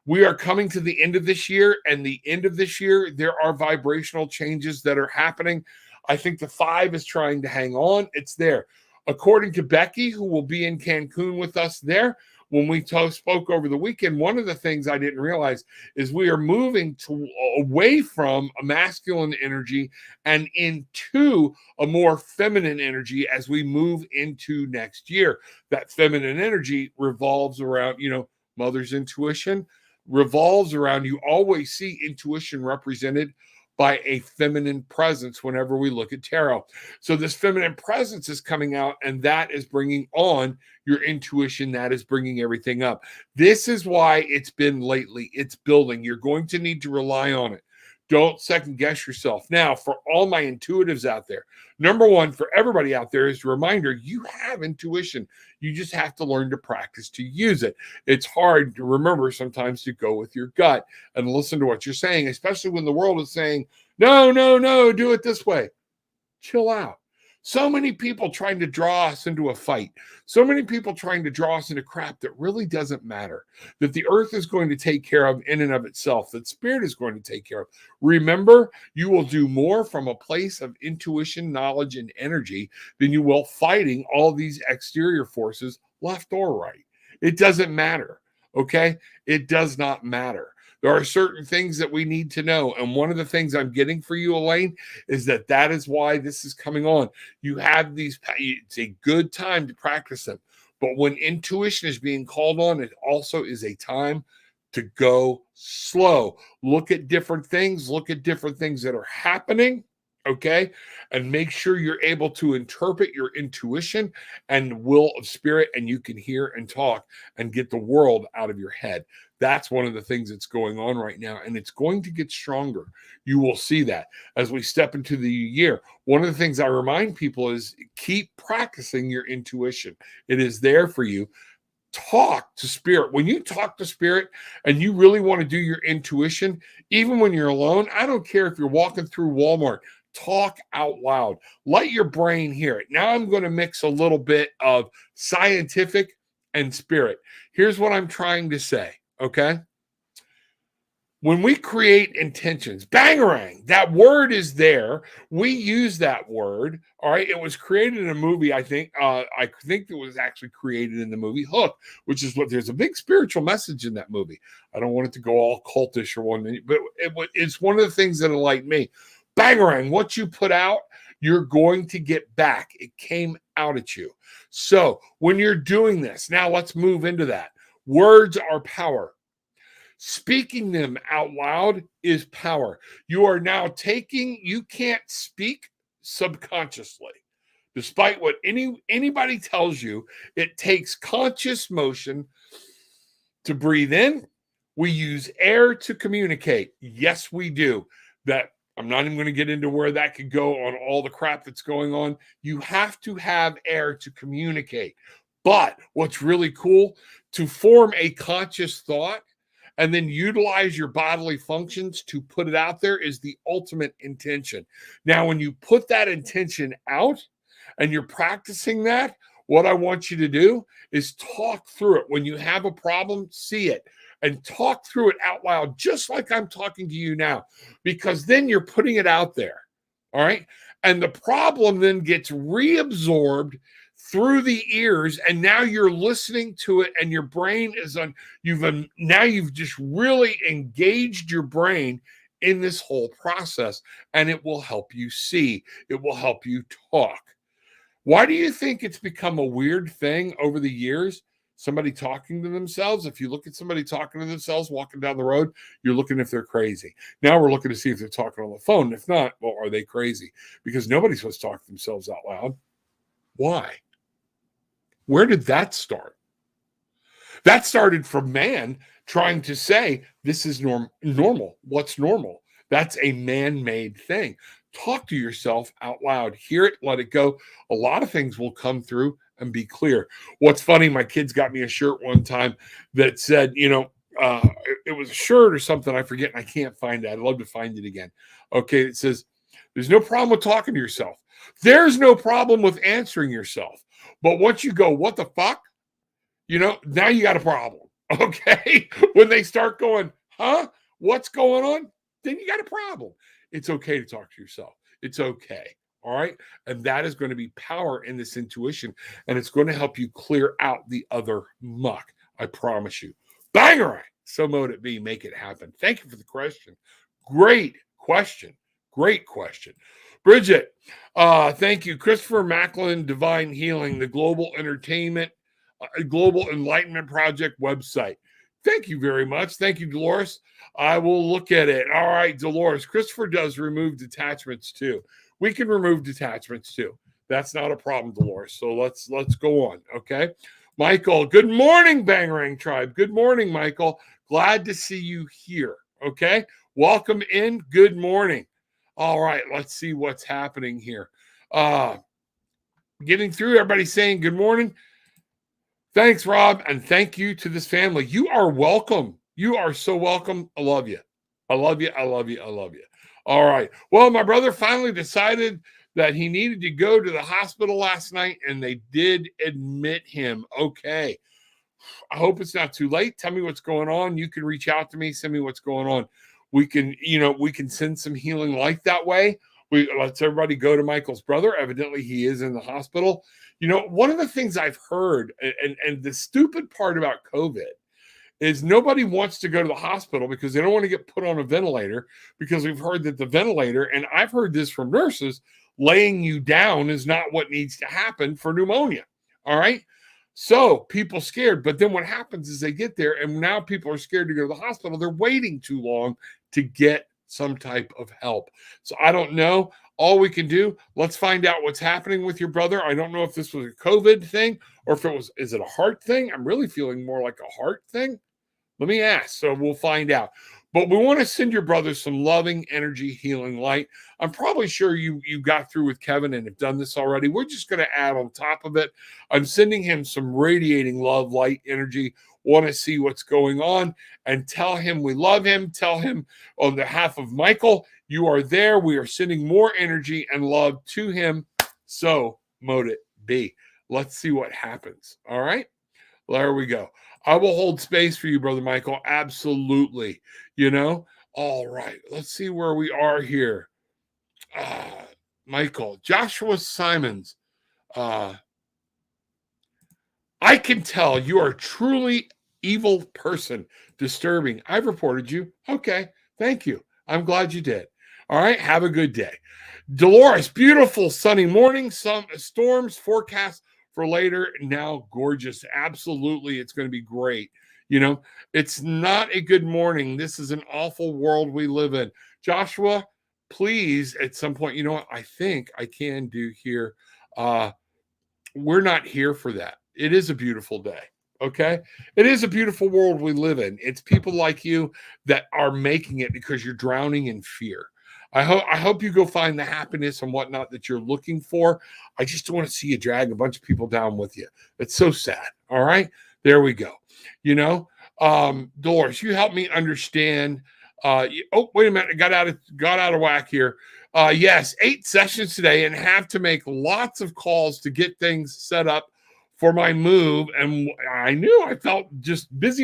We are coming to the end of this year, and the end of this year, there are vibrational changes that are happening. I think the 5 is trying to hang on. It's there. According to Becky, who will be in Cancun with us there, when we spoke over the weekend, one of the things I didn't realize is we are moving away from a masculine energy and into a more feminine energy as we move into next year. That feminine energy revolves around, mother's intuition, revolves around, you always see intuition represented by a feminine presence whenever we look at tarot. So this feminine presence is coming out, and that is bringing on your intuition. That is bringing everything up. This is why it's been lately. It's building. You're going to need to rely on it. Don't second guess yourself. Now, for all my intuitives out there, number one, for everybody out there is a reminder, you have intuition. You just have to learn to practice to use it. It's hard to remember sometimes to go with your gut and listen to what you're saying, especially when the world is saying, no, do it this way. Chill out. So many people trying to draw us into a fight. So many people trying to draw us into crap that really doesn't matter. That the earth is going to take care of in and of itself. That spirit is going to take care of. Remember, you will do more from a place of intuition, knowledge, and energy than you will fighting all these exterior forces, left or right. It doesn't matter. Okay? It does not matter. There are certain things that we need to know. And one of the things I'm getting for you, Elaine, is that is why this is coming on. You have these, it's a good time to practice them. But when intuition is being called on, it also is a time to go slow. Look at different things. Look at different things that are happening. Okay. And make sure you're able to interpret your intuition and will of spirit, and you can hear and talk and get the world out of your head. That's one of the things that's going on right now, and it's going to get stronger. You will see that as we step into the year. One of the things I remind people is keep practicing your intuition. It is there for you. Talk to spirit. When you talk to spirit and you really want to do your intuition, even when you're alone, I don't care if you're walking through Walmart, talk out loud. Let your brain hear it. Now I'm going to mix a little bit of scientific and spirit. Here's what I'm trying to say, okay? When we create intentions, bangarang, that word is there. We use that word. All right. It was created in a movie, I think. I think it was actually created in the movie Hook, which is what there's a big spiritual message in that movie. I don't want it to go all cultish or one minute, but it's one of the things that enlightened me. Bangarang, what you put out, you're going to get back. It came out at you. So when you're doing this, now let's move into that. Words are power. Speaking them out loud is power. You are now you can't speak subconsciously. Despite what anybody tells you, it takes conscious motion to breathe in. We use air to communicate. Yes, we do. That I'm not even going to get into where that could go on all the crap that's going on. You have to have air to communicate. But what's really cool, to form a conscious thought and then utilize your bodily functions to put it out there is the ultimate intention. Now, when you put that intention out and you're practicing that, what I want you to do is talk through it. When you have a problem, see it and talk through it out loud, just like I'm talking to you now, because then you're putting it out there. All right. And the problem then gets reabsorbed through the ears, and now you're listening to it, and your brain is on. You've just really engaged your brain in this whole process, and it will help you see. It will help you talk. Why do you think it's become a weird thing over the years? Somebody talking to themselves. If you look at somebody talking to themselves walking down the road, you're looking if they're crazy. Now we're looking to see if they're talking on the phone. If not, well, are they crazy? Because nobody's supposed to talk to themselves out loud. Why? Where did that start? That started from man trying to say, this is normal. What's normal? That's a man-made thing. Talk to yourself out loud. Hear it, let it go. A lot of things will come through and be clear. What's funny, my kids got me a shirt one time that said, it was a shirt or something, I forget, and I can't find it. I'd love to find it again. Okay, it says, there's no problem with talking to yourself. There's no problem with answering yourself. But once you go, what the fuck? Now you got a problem. Okay. When they start going, huh? What's going on? Then you got a problem. It's okay to talk to yourself. It's okay. All right. And that is going to be power in this intuition. And it's going to help you clear out the other muck. I promise you. Bangarang. So mote it be. Make it happen. Thank you for the question. Great question. Great question. Bridget, thank you. Christopher Macklin, Divine Healing, the Global Enlightenment Project website. Thank you very much. Thank you, Dolores. I will look at it. All right, Dolores. Christopher does remove detachments too. We can remove detachments too. That's not a problem, Dolores. So let's go on. Okay. Michael, good morning, Bangarang Tribe. Good morning, Michael. Glad to see you here. Okay. Welcome in. Good morning. All right, let's see what's happening here. Getting through, everybody saying good morning. Thanks, Rob, and thank you to this family. You are welcome. You are so welcome. I love you. I love you. I love you. I love you. All right. Well, my brother finally decided that he needed to go to the hospital last night, and they did admit him. Okay. I hope it's not too late. Tell me what's going on. You can reach out to me, send me what's going on. We can send some healing light that way. Let's everybody go to Michael's brother. Evidently, he is in the hospital. One of the things I've heard, and the stupid part about COVID is nobody wants to go to the hospital because they don't want to get put on a ventilator, because we've heard that the ventilator, and I've heard this from nurses, laying you down is not what needs to happen for pneumonia. All right. So people scared, but then what happens is they get there and now people are scared to go to the hospital. They're waiting too long to get some type of help. So I don't know. All we can do, let's find out what's happening with your brother. I don't know if this was a COVID thing or if is it a heart thing? I'm really feeling more like a heart thing. Let me ask. So we'll find out. But we want to send your brother some loving energy, healing light. I'm probably sure you got through with Kevin and have done this already. We're just going to add on top of it. I'm sending him some radiating love, light, energy. Want to see what's going on and tell him we love him. Tell him on behalf of Michael, you are there. We are sending more energy and love to him. So mote it be. Let's see what happens. All right. There we go. I will hold space for you, Brother Michael. Absolutely. All right. Let's see where we are here. Michael, Joshua Simons. I can tell you are a truly evil person. Disturbing. I've reported you. Okay. Thank you. I'm glad you did. All right. Have a good day. Dolores, beautiful sunny morning. Some storms forecast for later. Now gorgeous. Absolutely. It's going to be great. It's not a good morning. This is an awful world we live in. Joshua, please, at some point, what I think I can do here. We're not here for that. It is a beautiful day. Okay. It is a beautiful world we live in. It's people like you that are making it because you're drowning in fear. I hope you go find the happiness and whatnot that you're looking for. I just don't want to see you drag a bunch of people down with you. It's so sad. All right. There we go. Dolores, you help me understand. Oh, wait a minute. I got out of whack here. Yes, 8 sessions today and have to make lots of calls to get things set up for my move. And I felt just busy.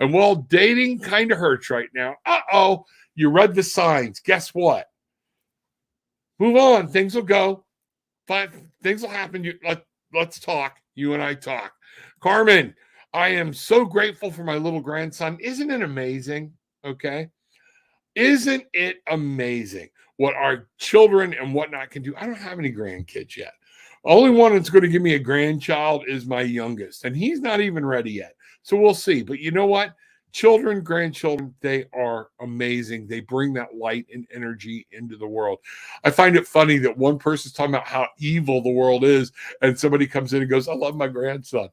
And well, dating kind of hurts right now. Uh-oh. You read the signs. Guess what? Move on. Things will go. Fine. Things will happen. Let's talk. You and I talk. Carmen, I am so grateful for my little grandson. Isn't it amazing? Okay. Isn't it amazing what our children and whatnot can do? I don't have any grandkids yet. Only one that's going to give me a grandchild is my youngest, and he's not even ready yet. So we'll see. But you know what? Children, grandchildren, they are amazing. They bring that light and energy into the world. I find it funny that one person's talking about how evil the world is, and somebody comes in and goes, I love my grandson.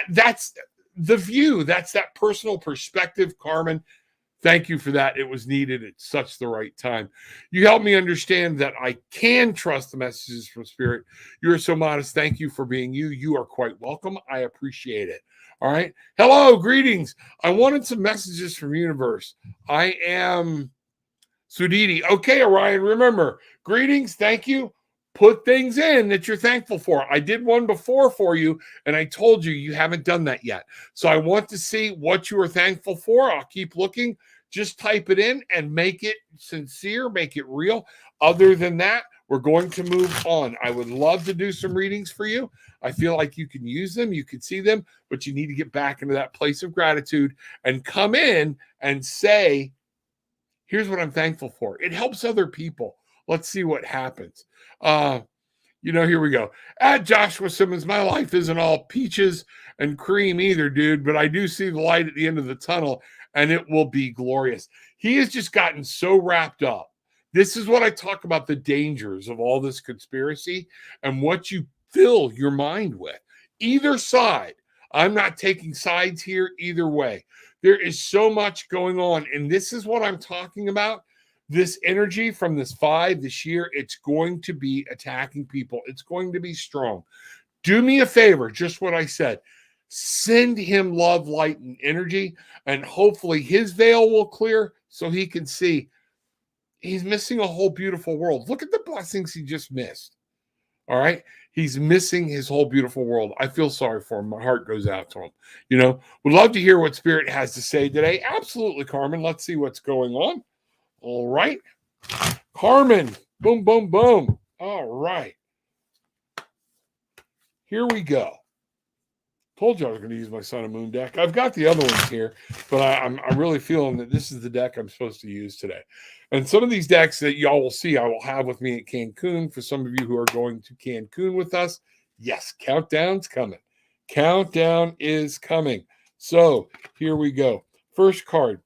That's the view. That's that personal perspective, Carmen. Thank you for that. It was needed at such the right time. You helped me understand that I can trust the messages from Spirit. You are so modest. Thank you for being you. You are quite welcome. I appreciate it. All right. Hello, greetings. I wanted some messages from Universe. I am Sudidi. Okay, Orion, remember, greetings. Thank you. Put things in that you're thankful for. I did one before for you, and I told you haven't done that yet. So I want to see what you are thankful for. I'll keep looking. Just type it in and make it sincere, make it real. Other than that, we're going to move on. I would love to do some readings for you. I feel like you can use them, you can see them, but you need to get back into that place of gratitude and come in and say, here's what I'm thankful for. It helps other people. Let's see what happens. Here we go. At Joshua Simmons, my life isn't all peaches and cream either, dude, but I do see the light at the end of the tunnel, and it will be glorious. He has just gotten so wrapped up. This is what I talk about, the dangers of all this conspiracy and what you fill your mind with. Either side. I'm not taking sides here either way. There is so much going on, and this is what I'm talking about. This energy from this 5 this year, it's going to be attacking people. It's going to be strong. Do me a favor, just what I said. Send him love, light, and energy, and hopefully his veil will clear so he can see he's missing a whole beautiful world. Look at the blessings he just missed. All right? He's missing his whole beautiful world. I feel sorry for him. My heart goes out to him. Would love to hear what Spirit has to say today. Absolutely, Carmen. Let's see what's going on. All right. Carmen. Boom, boom, boom. All right. Here we go. Told you I was going to use my Sun and Moon deck. I've got the other ones here, but I'm really feeling that this is the deck I'm supposed to use today. And some of these decks that y'all will see, I will have with me at Cancun. For some of you who are going to Cancun with us, yes, countdown's coming. Countdown is coming. So here we go. First card,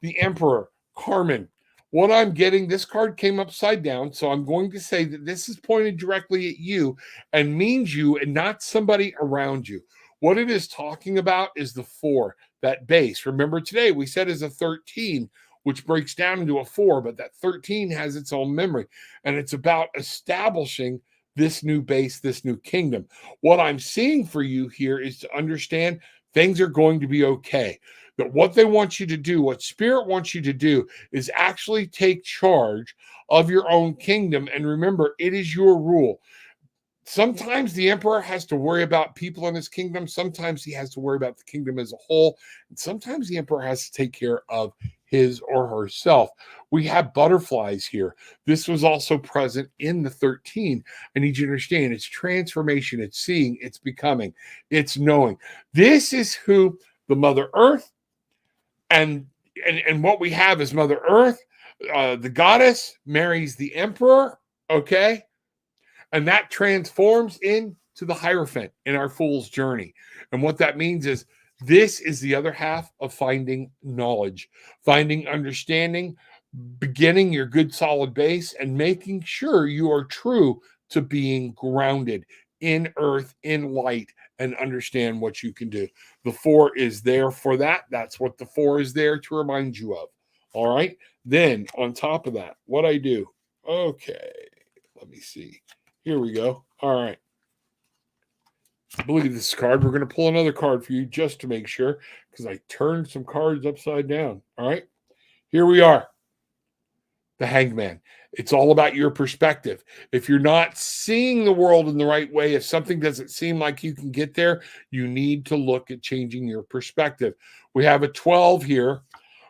the Emperor, Carmen. What I'm getting, this card came upside down, so I'm going to say that this is pointed directly at you and means you and not somebody around you. What it is talking about is the 4, that base. Remember today we said is a 13, which breaks down into a 4, but that 13 has its own memory, and it's about establishing this new base, this new kingdom. What I'm seeing for you here is to understand things are going to be okay. That what they want you to do, what Spirit wants you to do, is actually take charge of your own kingdom. And remember, it is your rule. Sometimes the Emperor has to worry about people in his kingdom. Sometimes he has to worry about the kingdom as a whole. And sometimes the Emperor has to take care of his or herself. We have butterflies here. This was also present in the 13. I need you to understand it's transformation, it's seeing, it's becoming, it's knowing. This is who the Mother Earth and what we have is Mother Earth, the goddess marries the Emperor, okay? And that transforms into the Hierophant in our Fool's Journey. And what that means is this is the other half of finding knowledge, finding understanding, beginning your good solid base, and making sure you are true to being grounded in earth, in light, and understand what you can do. The 4 is there for that. That's what the 4 is there to remind you of. All right. Then on top of that, what I do. Okay. Let me see. Here we go. All right. I believe this card. We're going to pull another card for you just to make sure, because I turned some cards upside down. All right. Here we are. The Hangman. It's all about your perspective. If you're not seeing the world in the right way, if something doesn't seem like you can get there, you need to look at changing your perspective. We have a 12 here.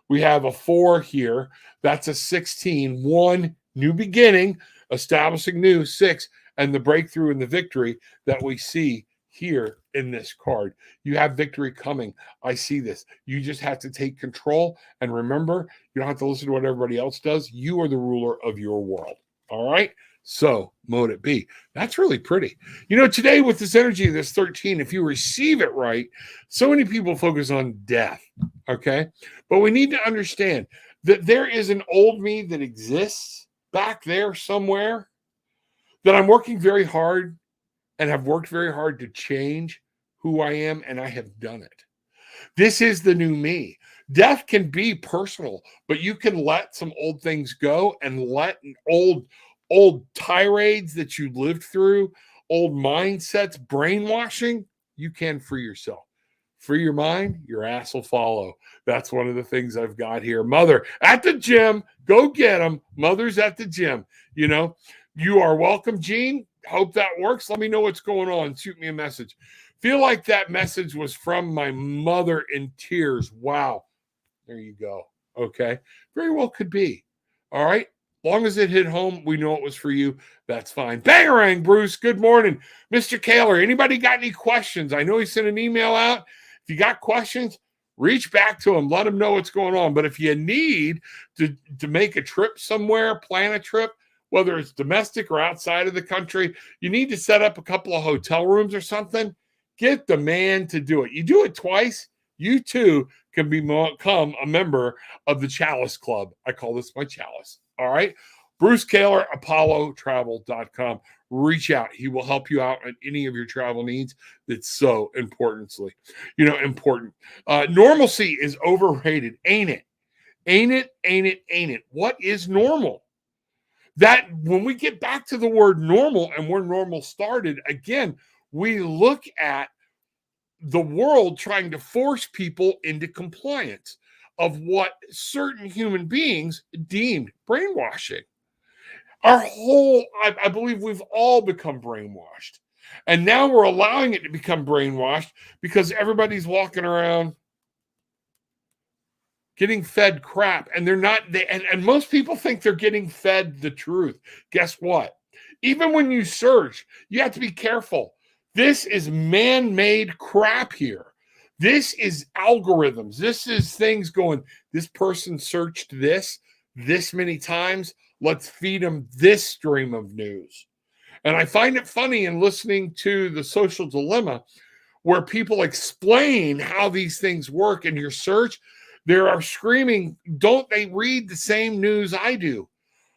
We have a 4 here. That's a 16. 1, new beginning, establishing new. 6, and the breakthrough and the victory that we see here in this card. You have victory coming. I see this. You just have to take control. And remember, you don't have to listen to what everybody else does. You are the ruler of your world. All right? So, mote it be. That's really pretty. Today with this energy of this 13, if you receive it right, so many people focus on death. Okay? But we need to understand that there is an old me that exists back there somewhere that I'm working very hard and have worked very hard to change who I am, and I have done it. This is the new me. Death can be personal, but you can let some old things go and let old tirades that you lived through, old mindsets, brainwashing, you can free yourself. Free your mind, your ass will follow. That's one of the things I've got here. Mother at the gym, go get them. Mother's at the gym. You are welcome, Gene. Hope that works. Let me know what's going on. Shoot me a message. Feel like that message was from my mother in tears. Wow. There you go. Okay. Very well could be. All right. Long as it hit home, we know it was for you. That's fine. Bangarang, Bruce. Good morning. Mr. Kaler, anybody got any questions? I know he sent an email out. If you got questions, reach back to him. Let him know what's going on. But if you need to make a trip somewhere, plan a trip, whether it's domestic or outside of the country, you need to set up a couple of hotel rooms or something, get the man to do it. You do it twice, you too can become a member of the Chalice Club. I call this my Chalice. All right. Bruce Kaler, ApolloTravel.com. Reach out. He will help you out on any of your travel needs. That's so important. Normalcy is overrated, ain't it? Ain't it? What is normal? That when we get back to the word normal and where normal started, again, we look at the world trying to force people into compliance of what certain human beings deemed brainwashing. I believe we've all become brainwashed. And now we're allowing it to become brainwashed because everybody's walking around getting fed crap. And they're not, and most people think they're getting fed the truth. Guess what? Even when you search, you have to be careful. This is man-made crap here. This is algorithms. This is things going, this person searched this many times. Let's feed them this stream of news. And I find it funny in listening to The Social Dilemma where people explain how these things work in your search. They are screaming, don't they read the same news I do?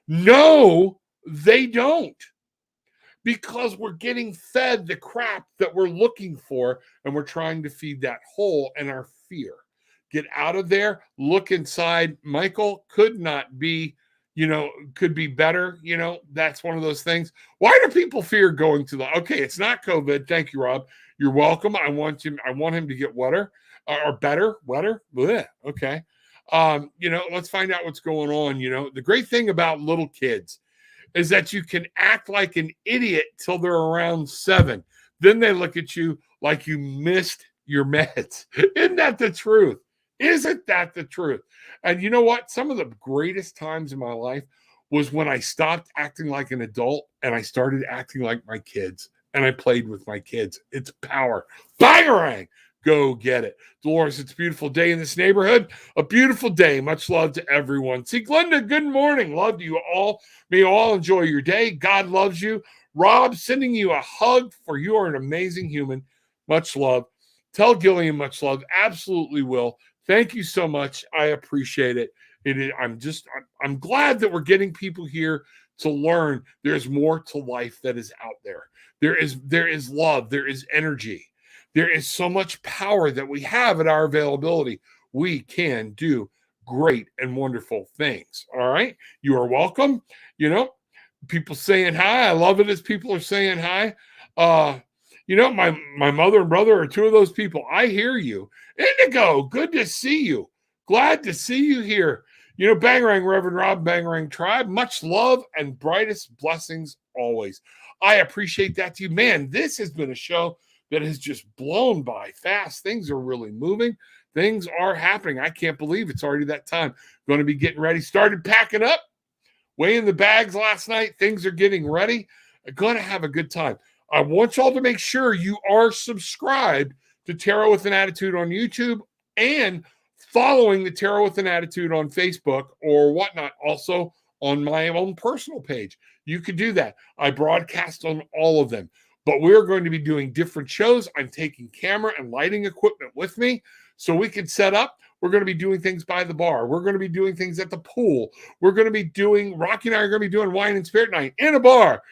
No, they don't. Because we're getting fed the crap that we're looking for, and we're trying to feed that hole in our fear. Get out of there, look inside. Michael could not be, could be better. That's one of those things. Why do people fear going to okay, it's not COVID. Thank you, Rob. You're welcome. I want him to get wetter or better, wetter. Blech. Okay. Let's find out what's going on. The great thing about little kids is that you can act like an idiot till they're around 7. Then they look at you like you missed your meds. Isn't that the truth? Isn't that the truth? And you know what? Some of the greatest times in my life was when I stopped acting like an adult and I started acting like my kids. And I played with my kids. It's power. Bangarang! Go get it. Dolores, it's a beautiful day in this neighborhood. A beautiful day. Much love to everyone. See, Glenda, good morning. Love to you all. May you all enjoy your day. God loves you. Rob, sending you a hug, for you are an amazing human. Much love. Tell Gillian much love. Absolutely will. Thank you so much. I appreciate it. I'm glad that we're getting people here to learn there's more to life that is out there. There is love. There is energy. There is so much power that we have at our availability. We can do great and wonderful things. All right. You are welcome. People saying hi. I love it as people are saying hi. My mother and brother are two of those people. I hear you. Indigo, good to see you. Glad to see you here. Bangarang, Reverend Rob, Bangarang Tribe, much love and brightest blessings always. I appreciate that to you. Man, this has been a show that has just blown by fast. Things are really moving. Things are happening. I can't believe it's already that time. Going to be getting ready. Started packing up, weighing the bags last night. Things are getting ready. I'm going to have a good time. I want y'all to make sure you are subscribed to Tarot with an Attitude on YouTube and following the Tarot with an Attitude on Facebook or whatnot. Also on my own personal page. You could do that. I broadcast on all of them. But we're going to be doing different shows. I'm taking camera and lighting equipment with me so we can set up. We're going to be doing things by the bar. We're going to be doing things at the pool. We're going to be doing, Rocky and I are going to be doing wine and spirit night in a bar.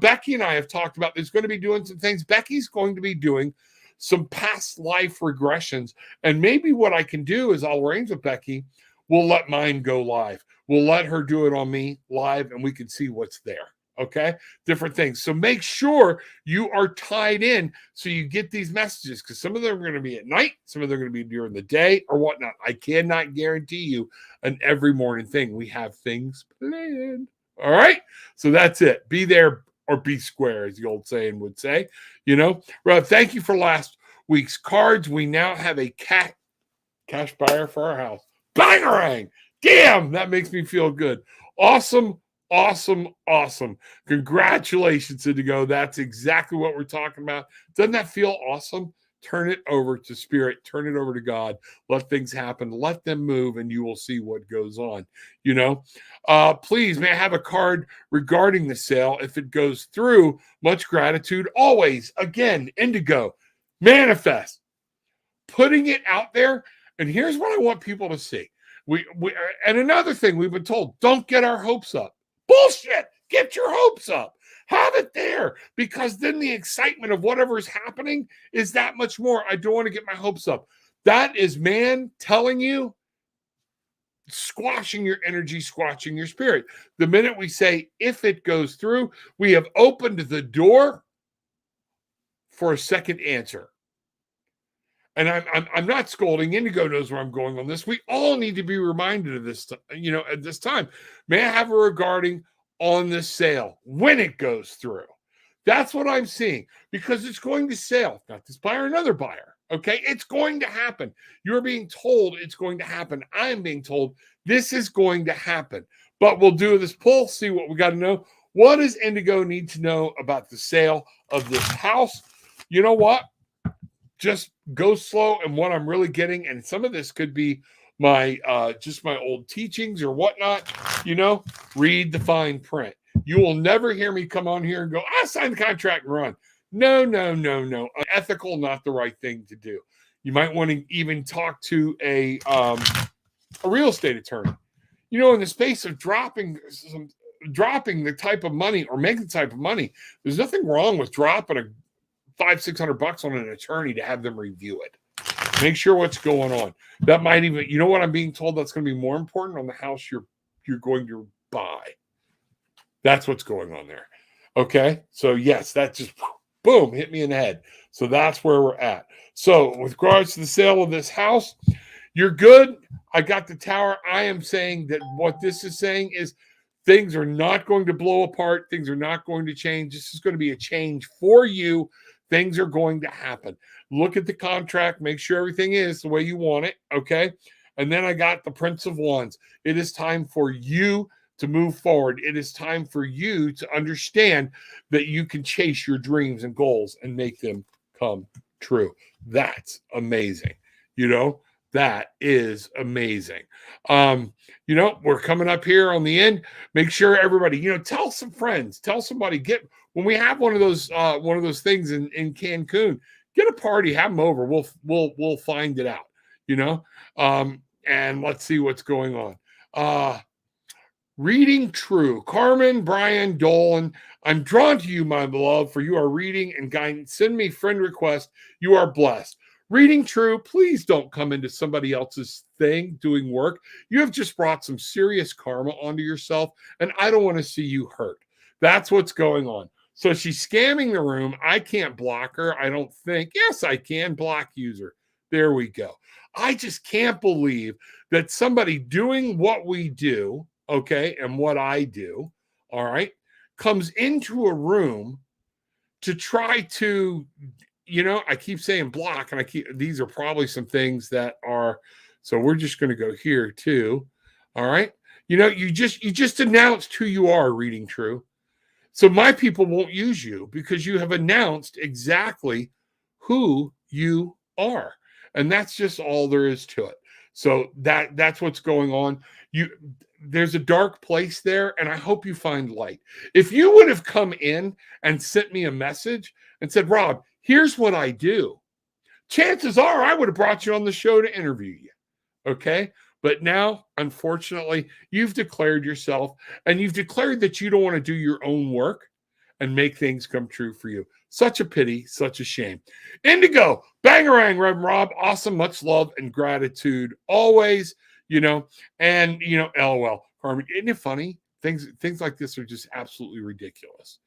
Becky and I have talked about there's going to be doing some things. Becky's going to be doing some past life regressions. And maybe what I can do is I'll arrange with Becky. We'll let mine go live. We'll let her do it on me live and we can see what's there. Okay, different things. So make sure you are tied in so you get these messages because some of them are going to be at night, some of them are going to be during the day or whatnot. I cannot guarantee you an every morning thing. We have things planned. All right. So that's it. Be there or be square, as the old saying would say. Rob, thank you for last week's cards. We now have a cash buyer for our house. Bangarang! Damn, that makes me feel good. Awesome, awesome, awesome. Congratulations, Indigo. That's exactly what we're talking about. Doesn't that feel awesome? Turn it over to Spirit. Turn it over to God. Let things happen. Let them move, and you will see what goes on. Please, may I have a card regarding the sale? If it goes through, much gratitude. Always, again, Indigo, manifest. Putting it out there. And here's what I want people to see. And another thing we've been told, don't get our hopes up. Bullshit. Get your hopes up. Have it there, because then the excitement of whatever is happening is that much more. I don't want to get my hopes up. That is man telling you, squashing your energy, squashing your spirit. The minute we say, if it goes through, we have opened the door for a second answer. And I'm not scolding. Indigo knows where I'm going on this. We all need to be reminded of this, at this time. May I have a regarding on this sale when it goes through? That's what I'm seeing, because it's going to sell. Not this buyer, another buyer. Okay, it's going to happen. You're being told it's going to happen. I'm being told this is going to happen. But we'll do this poll, see what we got to know. What does Indigo need to know about the sale of this house? You know what? Just go slow. And what I'm really getting, and some of this could be my just my old teachings or whatnot, read the fine print. You will never hear me come on here and go, I signed the contract and run. No. Unethical, not the right thing to do. You might want to even talk to a real estate attorney. In the space of dropping the type of money or making the type of money, there's nothing wrong with dropping a $500-600 on an attorney to have them review it. Make sure what's going on. That might even, what I'm being told, that's going to be more important on the house you're going to buy. That's what's going on there. Okay. So yes, that just boom, hit me in the head. So that's where we're at. So with regards to the sale of this house, you're good. I got the tower. I am saying that what this is saying is things are not going to blow apart. Things are not going to change. This is going to be a change for you. Things are going to happen. Look at the contract. Make sure everything is the way you want it. Okay. And then I got the Prince of Wands. It is time for you to move forward. It is time for you to understand that you can chase your dreams and goals and make them come true. That's amazing. That is amazing. We're coming up here on the end. Make sure everybody, tell some friends, tell somebody, when we have one of those things in Cancun, get a party, have them over. We'll find it out, and let's see what's going on. Reading True. Carmen, Brian, Dolan, I'm drawn to you, my beloved, for you are reading and guidance. Send me friend request. You are blessed. Reading True, please don't come into somebody else's thing doing work. You have just brought some serious karma onto yourself, and I don't want to see you hurt. That's what's going on. So she's scamming the room. I can't block her, I don't think. Yes, I can. Block user. There we go. I just can't believe that somebody doing what we do, okay, and what I do, all right, comes into a room to try to, I keep saying block, and these are probably some things that are, so we're just going to go here too. All right. You just announced who you are, Reading True. So my people won't use you because you have announced exactly who you are. And that's just all there is to it. So that's what's going on. There's a dark place there, and I hope you find light. If you would have come in and sent me a message and said, Rob, here's what I do, chances are I would have brought you on the show to interview you. Okay. But now, unfortunately, you've declared yourself, and you've declared that you don't want to do your own work and make things come true for you. Such a pity, such a shame. Indigo, Bangarang, Reverend Rob, awesome, much love and gratitude always, and, LOL. Carmen, isn't it funny? Things like this are just absolutely ridiculous.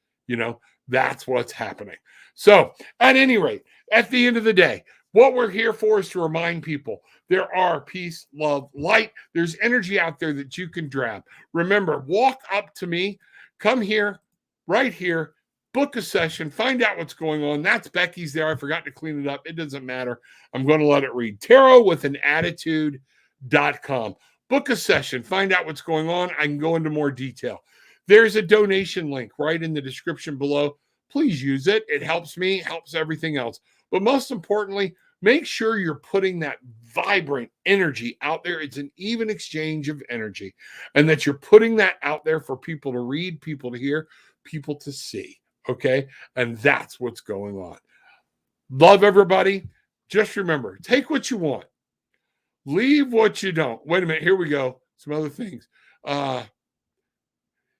That's what's happening. So at any rate, at the end of the day, What we're here for is to remind people there are peace, love, light. There's energy out there that you can grab. Remember, walk up to me, come here, right here, book a session, find out what's going on. That's Becky's there. I forgot to clean it up. It doesn't matter. I'm going to let it read. tarotwithanattitude.com. Book a session, find out what's going on. I can go into more detail. There's a donation link right in the description below. Please use it. It helps me, helps everything else. But most importantly, make sure you're putting that vibrant energy out there. It's an even exchange of energy, and that you're putting that out there for people to read, people to hear, people to see. Okay. And that's what's going on. Love everybody. Just remember, take what you want, leave what you don't. Wait a minute. Here we go. Some other things. And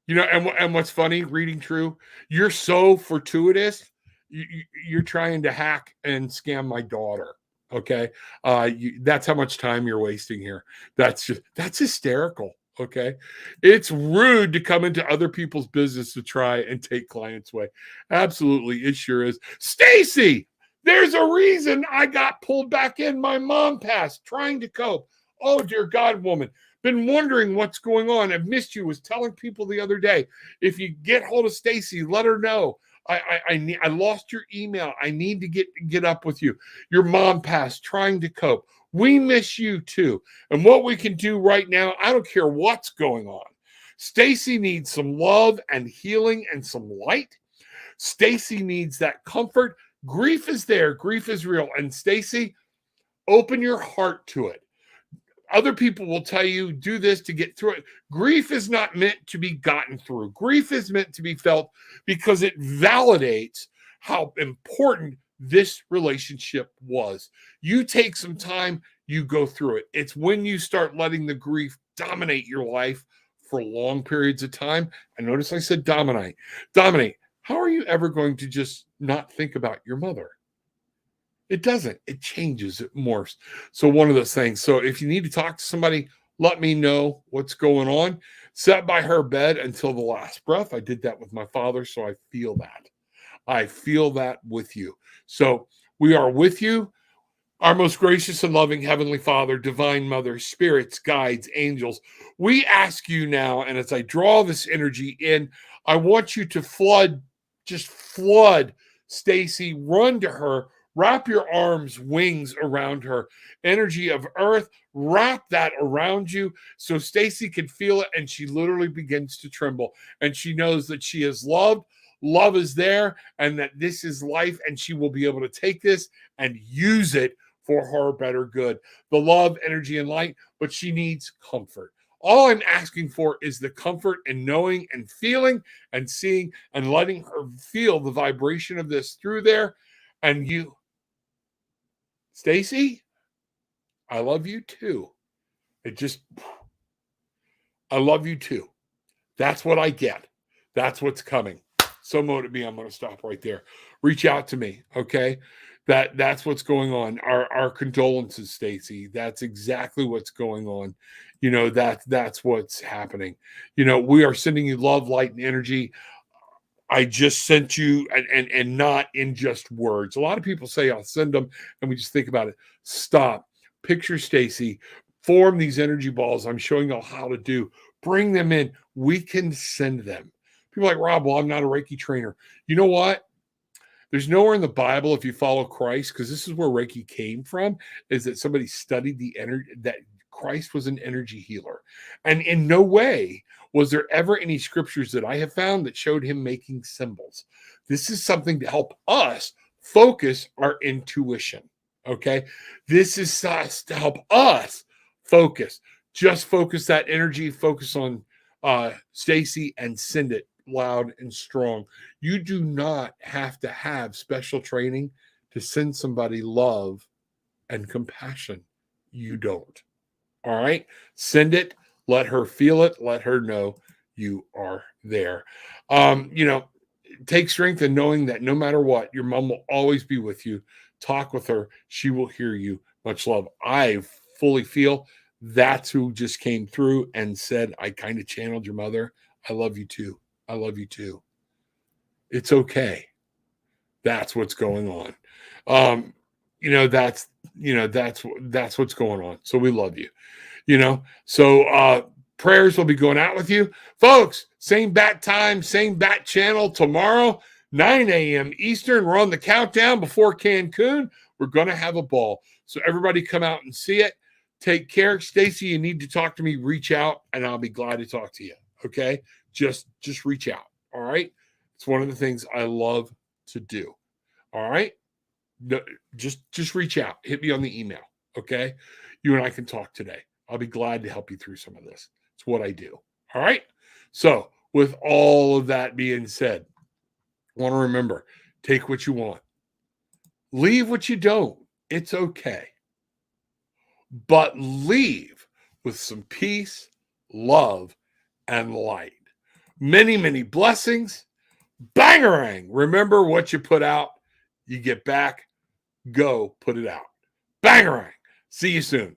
what's funny, reading true, you're so fortuitous. You're trying to hack and scam my daughter. Okay. That's how much time you're wasting here. That's hysterical. Okay. It's rude to come into other people's business to try and take clients away. Absolutely. It sure is. Stacy, there's a reason I got pulled back in. My mom passed, trying to cope. Oh, dear God, woman. Been wondering what's going on. I've missed you. Was telling people the other day, if you get hold of Stacy, let her know. I lost your email. I need to get up with you. Your mom passed, trying to cope. We miss you too. And what we can do right now, I don't care what's going on. Stacy needs some love and healing and some light. Stacy needs that comfort. Grief is there. Grief is real. And Stacy, open your heart to it. Other people will tell you, do this to get through it. Grief is not meant to be gotten through. Grief is meant to be felt because it validates how important this relationship was. You take some time, you go through it. It's when you start letting the grief dominate your life for long periods of time. And notice I said dominate. Dominate. How are you ever going to just not think about your mother? It doesn't. It changes. It morphs. So one of those things. So if you need to talk to somebody, let me know what's going on. Sat by her bed until the last breath. I did that with my father, so I feel that. I feel that with you. So we are with you. Our most gracious and loving Heavenly Father, Divine Mother, spirits, guides, angels, we ask you now, and as I draw this energy in, I want you to flood Stacy, run to her, wrap your arms, wings around her. Energy of earth, wrap that around you so Stacy can feel it, and she literally begins to tremble. And she knows that she is loved, love is there, and that this is life, and she will be able to take this and use it for her better good. The love, energy, and light, but she needs comfort. All I'm asking for is the comfort and knowing and feeling and seeing and letting her feel the vibration of this through there. And you, Stacy, I love you too. I love you too. That's what I get. That's what's coming. So mote me, I'm going to stop right there. Reach out to me, okay? That's what's going on. Our condolences, Stacy. That's exactly what's going on. That's what's happening. We are sending you love, light, and energy. I just sent you, and not in just words. A lot of people say I'll send them, and we just think about it. Stop. Picture Stacy. Form these energy balls. I'm showing you how to do. Bring them in. We can send them. People are like, Rob, well, I'm not a Reiki trainer. You know what? There's nowhere in the Bible, if you follow Christ, because this is where Reiki came from, is that somebody studied the energy, that Christ was an energy healer. And in no way was there ever any scriptures that I have found that showed him making symbols. This is something to help us focus our intuition. Okay. This is to help us focus. Just focus that energy, focus on Stacy, and send it loud and strong. You do not have to have special training to send somebody love and compassion. You don't. All right. Send it. Let her feel it. Let her know you are there. Take strength in knowing that no matter what, your mom will always be with you. Talk with her. She will hear you. Much love. I fully feel that's who just came through and said, I kind of channeled your mother. I love you too. I love you too. It's okay. That's what's going on. that's that's what's going on. So we love you. So prayers will be going out with you, folks. Same bat time, same bat channel tomorrow, 9 a.m. Eastern. We're on the countdown before Cancun. We're gonna have a ball. So everybody come out and see it. Take care. Stacy, you need to talk to me, reach out, and I'll be glad to talk to you. Okay. Just reach out. All right. It's one of the things I love to do. All right. No, just reach out. Hit me on the email. Okay. You and I can talk today. I'll be glad to help you through some of this. It's what I do. All right. So with all of that being said, I want to remember, take what you want. Leave what you don't. It's okay. But leave with some peace, love, and light. Many, many blessings. Bangarang. Remember, what you put out, you get back. Go put it out. Bangarang. See you soon.